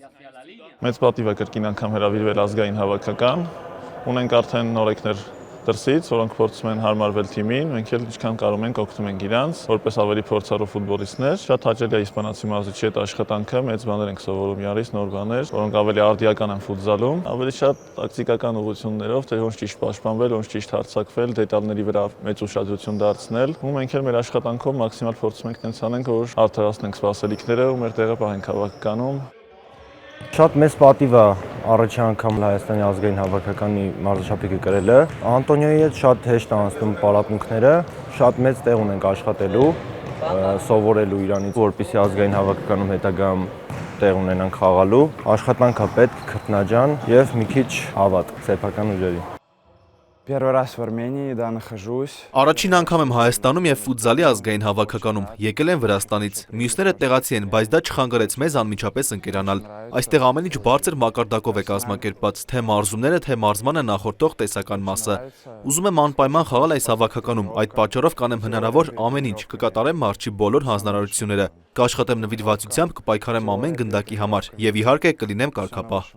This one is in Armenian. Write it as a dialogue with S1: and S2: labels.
S1: Մեծ պատիվ է կրկին անգամ հրավիրվել ազգային հավաքական։ Ունենք արդեն նորեկներ դրսից, որոնք փորձում են հարմարվել թիմին, մենք էլ ինչքան կարող ենք օգնում ենք իրանց, որպես ավելի փորձառու ֆուտբոլիստներ։ Շատ հաճելի է իսպանացի մարզիչի հետ աշխատանքը, մեծ բաներ ենք սովորում իրարից, նոր բաներ, որոնք ավելի արդիական են ֆուտզալում, ավելի շատ տակտիկական ուղղություններով, թե ոնց ճիշտ պաշտպանվել, ոնց ճիշտ հարձակվել, դետալների վրա մեծ ուշադրություն դարձնել։ Ու մենք էլ մեր աշխատանքով մաքսիմալ փորձում ենք տենց անենք, որ արդարացնենք սպասելիքները ու մեր տեղը պահենք հավաքականում։
S2: Շատ մեծ պատիվ է առաջի անգամ Հայաստանի ազգային հավաքականի մարզաչափիկը կրելը։ Անտոնիոյի հետ շատ հեշտ անցնում պարապմունքները, շատ մեծ տեղ ունենք աշխատելու, սովորելու իրանից, որպեսզի ազգային հավաքականում հետագայում տեղ ունենանք խաղալու։ Աշխատանքա պետք, քրտնաջան եւ մի քիչ հավատ սեփական ուժերի։
S3: Первый раз в Армении, да, нахожусь.
S4: Առաջին անգամ եմ Հայաստանում եւ ֆուտզալի ազգային հավաքականում։ Եկել եմ Վրաստանից։ Մյուսները տեղացի են, բայց դա չխանգարեց մեզ անմիջապես ընկերանալ։ Այստեղ ամեն ինչ բարձր մակարդակով է կազմակերպված, թե մարզումները, թե մարզմանը նախորդող տեսական մասը։ Ուզում եմ անպայման խաղալ այս հավաքականում, այդ պատճառով կանեմ հնարավոր ամեն ինչ, կկատարեմ մարզչի բոլոր հանձնարարությունները, կաշխատեմ նվիրվածությամբ, կպայքարեմ ամեն գնդակի համար եւ իհարկե կլինեմ կարգապահ։